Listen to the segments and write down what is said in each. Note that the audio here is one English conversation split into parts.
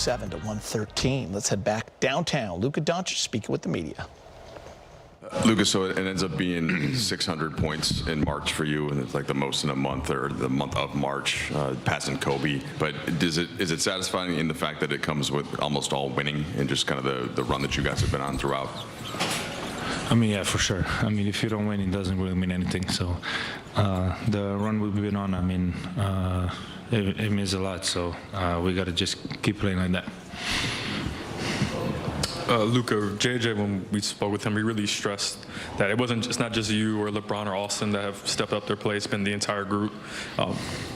7 to 113. Let's head back downtown. Luka Doncic speaking with the media. Luka, so it ends up being 600 points in March for you, and it's like the most in a month, or the month of March, passing Kobe. But is it satisfying in the fact that it comes with almost all winning and just kind of the run that you guys have been on throughout? I mean, yeah, for sure. I mean, if you don't win, it doesn't really mean anything. So the run we've been on, I mean, it means a lot. So we got to just keep playing like that. Luka, JJ, when we spoke with him, he really stressed that it's not just you or LeBron or Austin that have stepped up their play. It's been the entire group.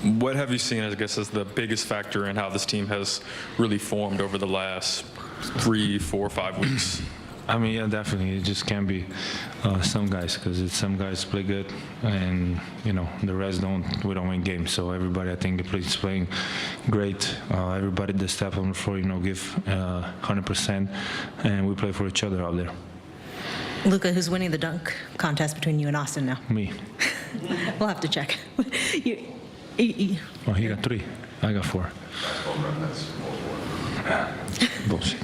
What have you seen, I guess, as the biggest factor in how this team has really formed over the last 3, 4, 5 weeks? I mean, yeah, definitely. It just can't be some guys, because some guys play good, and the rest don't. We don't win games. So everybody, I think, is playing great. Everybody that step on the floor, give 100%, and we play for each other out there. Luka, who's winning the dunk contest between you and Austin now? Me. We'll have to check. Well, he got 3. I got 4. Bullshit.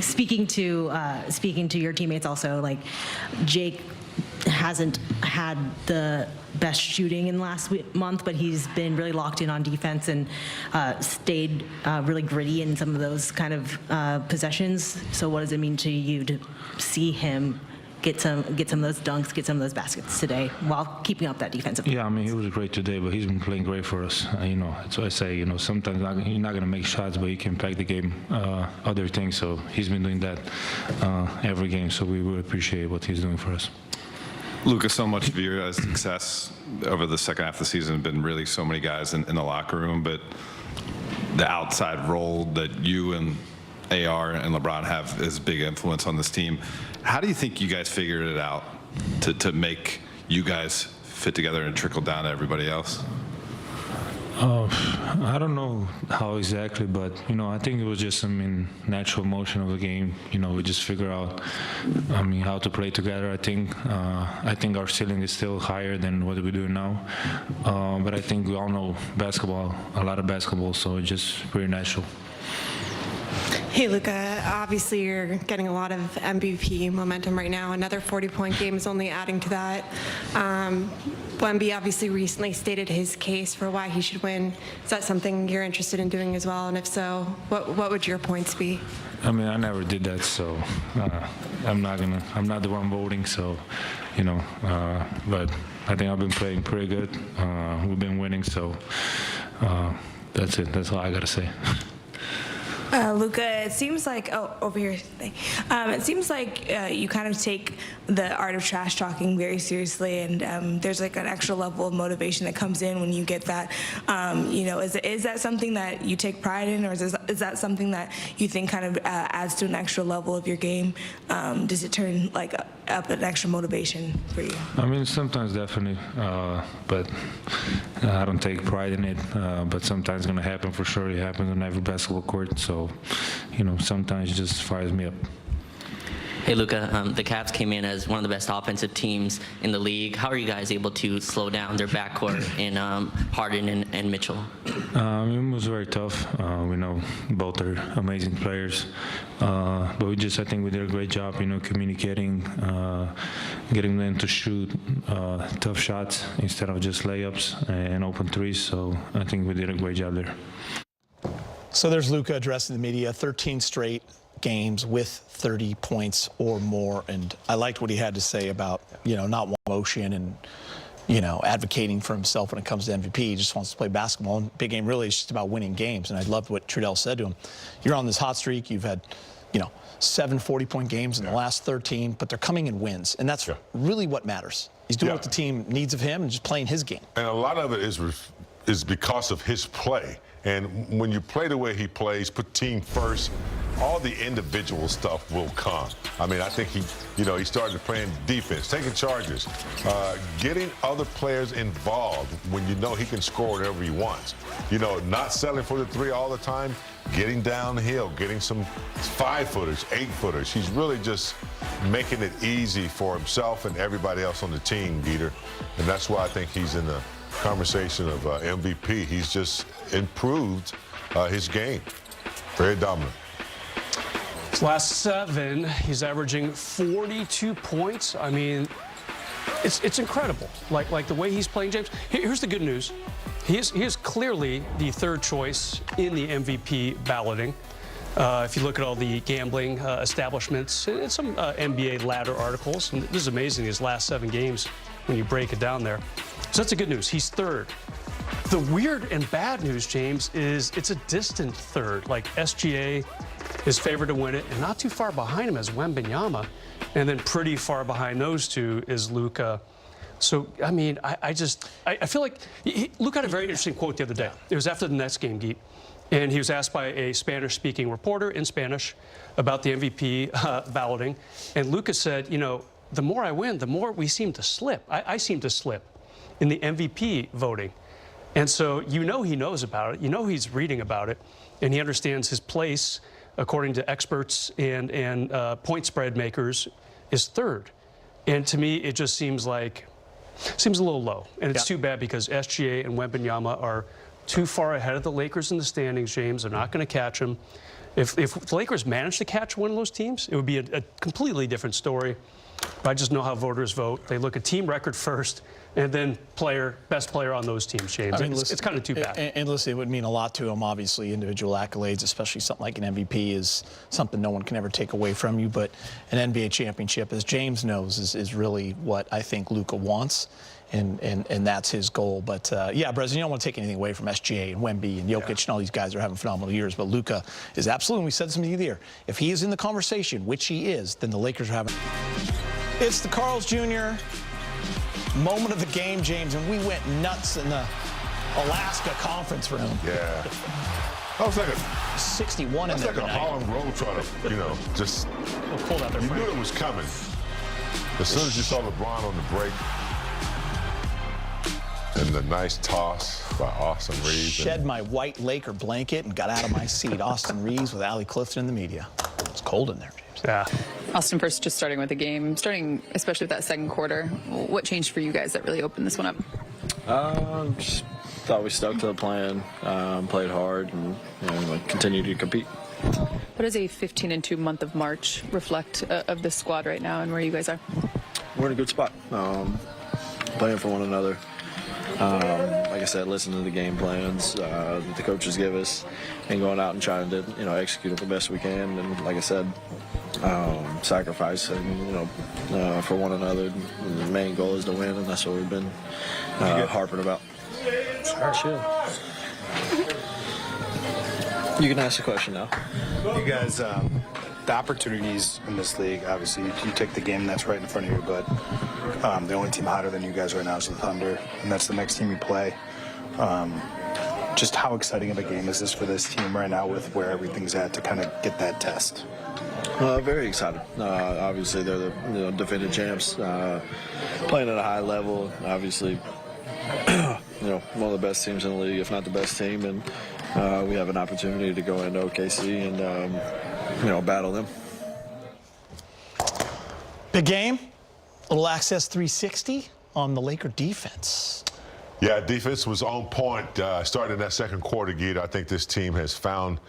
Speaking to your teammates also, like Jake hasn't had the best shooting in the last month, but he's been really locked in on defense and stayed really gritty in some of those kind of possessions. So what does it mean to you to see him get some of those dunks, get some of those baskets today while keeping up that defensive performance? Yeah, I mean, he was great today, but he's been playing great for us. That's why I say, sometimes you're not going to make shots, but you can impact the game, other things. So he's been doing that every game, so we really appreciate what he's doing for us. Luka, so much of your success over the second half of the season have been really so many guys in the locker room, but the outside role that you and AR and LeBron have is big influence on this team. How do you think you guys figured it out to make you guys fit together and trickle down to everybody else? I don't know how exactly, but I think it was just natural motion of the game. We just figure out, how to play together. I think our ceiling is still higher than what we do now, but I think we all know basketball, a lot of basketball, so it's just pretty natural. Hey, Luka, obviously you're getting a lot of MVP momentum right now. Another 40-point game is only adding to that. Wemby obviously recently stated his case for why he should win. Is that something you're interested in doing as well? And if so, what would your points be? I mean, I never did that, so I'm not the one voting, so, but I think I've been playing pretty good. We've been winning, so that's it. That's all I got to say. Luka, it seems like, over here, it seems like you kind of take the art of trash talking very seriously, and there's like an extra level of motivation that comes in when you get that. Is that something that you take pride in, or is that something that you think kind of adds to an extra level of your game? Does it turn like up an extra motivation for you? I mean, sometimes definitely, but I don't take pride in it. But sometimes it's gonna happen for sure. It happens on every basketball court. So, sometimes it just fires me up. Hey, Luka, the Cavs came in as one of the best offensive teams in the league. How are you guys able to slow down their backcourt in Harden and Mitchell? It was very tough. We know both are amazing players. But I think we did a great job, communicating, getting them to shoot tough shots instead of just layups and open threes. So I think we did a great job there. So there's Luka addressing the media, 13 straight games with 30 points or more. And I liked what he had to say about, not one motion and, advocating for himself when it comes to MVP. He just wants to play basketball. And big game really is just about winning games. And I loved what Trudell said to him. You're on this hot streak. You've had, 7 40-point games in the last 13, but they're coming in wins. And that's really what matters. He's doing what the team needs of him and just playing his game. And a lot of it is because of his play. And when you play the way he plays, put team first, all the individual stuff will come. I mean, I think he started playing defense, taking charges, getting other players involved when he can score whatever he wants. Not selling for the three all the time, getting downhill, getting some 5-footers, 8-footers. He's really just making it easy for himself and everybody else on the team, Dieter. And that's why I think he's in the conversation of MVP. He's just improved his game. Very dominant. His last 7, he's averaging 42 points. I mean, it's incredible. Like the way he's playing, James. Here's the good news. He is clearly the 3rd choice in the MVP balloting. If you look at all the gambling establishments and some NBA ladder articles, and this is amazing, his last 7 games when you break it down there. So that's the good news. He's 3rd. The weird and bad news, James, is it's a distant 3rd. Like SGA is favored to win it, and not too far behind him is Wembanyama, and then pretty far behind those two is Luka. So, I mean, I feel like Luka had a very interesting quote the other day. It was after the Nets game, Geet. And he was asked by a Spanish-speaking reporter in Spanish about the MVP balloting. And Luka said, you know, the more I win, the more we seem to slip. I seem to slip in the MVP voting. And so you know he knows about it. You know he's reading about it. And he understands his place, according to experts and point spread makers, is 3rd. And to me, it just seems a little low. And it's too bad because SGA and Wembanyama are too far ahead of the Lakers in the standings, James. They're not going to catch them. If the Lakers managed to catch one of those teams, it would be a completely different story. But I just know how voters vote. They look at team record first, and then best player on those teams, James. I mean, it's kind of too bad. And listen, it would mean a lot to him, obviously, individual accolades, especially something like an MVP is something no one can ever take away from you. But an NBA championship, as James knows, is really what I think Luka wants. And that's his goal. But, yeah, Brez, you don't want to take anything away from SGA and Wemby and Jokic and all these guys are having phenomenal years. But Luka is absolutely, we said something here, if he is in the conversation, which he is, then the Lakers are having. It's the Carl's Jr. moment of the game, James, and we went nuts in the Alaska conference room. Yeah. I was like 61 in that's there like tonight. a Harlem Globetrotter, you know, just, We'll pull that there, you Frank. knew it was coming. As soon as you saw LeBron on the break, and the nice toss by Austin Reaves. Shed my white Laker blanket and got out of my seat. Austin Reaves with Allie Clifton in the media. It's cold in there, James. Yeah. Austin, first, just starting with the game, starting especially with that 2nd quarter, what changed for you guys that really opened this one up? Just thought we stuck to the plan, played hard, and continued to compete. What does a 15-2 month of March reflect of the squad right now and where you guys are? We're in a good spot, playing for one another. Like I said, listening to the game plans that the coaches give us and going out and trying to, execute it the best we can. And like I said, sacrificing, for one another. The main goal is to win, and that's what we've been harping about. Chill. You can ask a question now. You guys, the opportunities in this league, obviously, you take the game that's right in front of you, but the only team hotter than you guys right now is the Thunder, and that's the next team you play. Just how exciting of a game is this for this team right now with where everything's at to kind of get that test? Very excited. Obviously, they're the defending champs, playing at a high level. Obviously, one of the best teams in the league, if not the best team, and we have an opportunity to go into OKC and battle them. Big game. Little Access 360 on the Laker defense. Yeah, defense was on point starting in that 2nd quarter, Gita. I think this team has found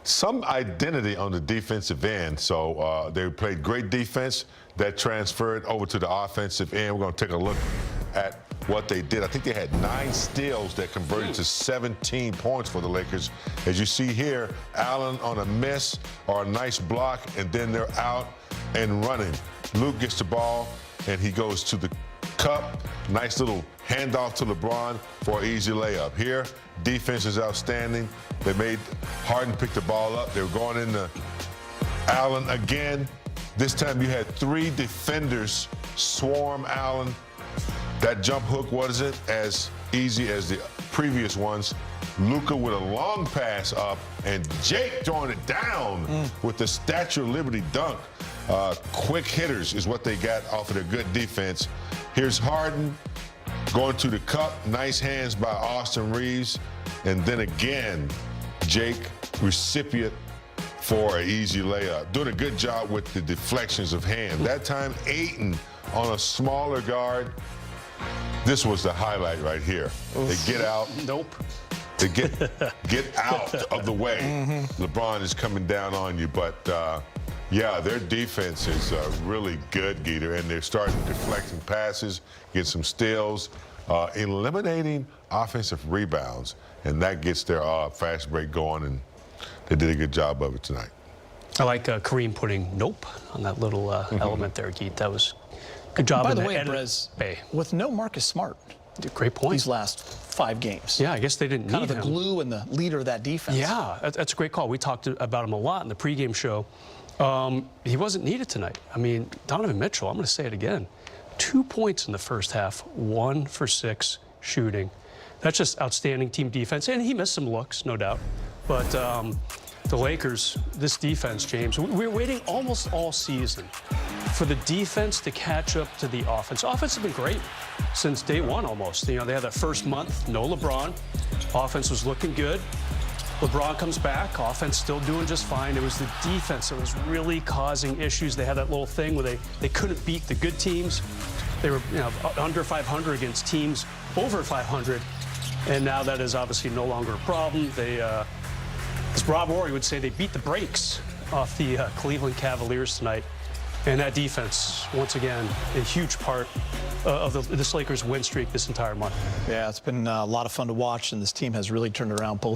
some identity on the defensive end. So they played great defense that transferred over to the offensive end. We're going to take a look at what they did. I think they had 9 steals that converted to 17 points for the Lakers. As you see here, Allen on a miss or a nice block, and then they're out and running. Luke gets the ball, and he goes to the cup. Nice little handoff to LeBron for an easy layup. Here, defense is outstanding. They made Harden pick the ball up. They were going into Allen again. This time you had 3 defenders swarm Allen. That jump hook wasn't as easy as the previous ones. Luka with a long pass up, and Jake throwing it down with the Statue of Liberty dunk. Quick hitters is what they got off of their good defense. Here's Harden going to the cup. Nice hands by Austin Reaves. And then again, Jake, recipient for an easy layup. Doing a good job with the deflections of hand. That time, Ayton on a smaller guard. this was the highlight right here. They get out. Nope. They get out of the way. LeBron is coming down on you, but yeah, their defense is really good, Geeter, and they're starting deflecting passes, get some steals, eliminating offensive rebounds, and that gets their fast break going, and they did a good job of it tonight. I like Kareem putting nope on that little element there, Geet. That was good job. By the way, Brez, with no Marcus Smart, great point. These last 5 games. Yeah, I guess they didn't need him. Kind of the glue and the leader of that defense. Yeah, that's a great call. We talked about him a lot in the pregame show. He wasn't needed tonight. I mean, Donovan Mitchell, I'm going to say it again, 2 points in the first half, 1 for 6 shooting. That's just outstanding team defense. And he missed some looks, no doubt. But the Lakers, this defense, James, we were waiting almost all season for the defense to catch up to the offense. Offense has been great since day one almost. You know, they had that first month, no LeBron. Offense was looking good. LeBron comes back, offense still doing just fine. It was the defense that was really causing issues. They had that little thing where they couldn't beat the good teams. They were under 500 against teams over 500. And now that is obviously no longer a problem. They, as Rob Horry would say, they beat the brakes off the Cleveland Cavaliers tonight. And that defense, once again, a huge part of this Lakers win streak this entire month. Yeah, it's been a lot of fun to watch, and this team has really turned around both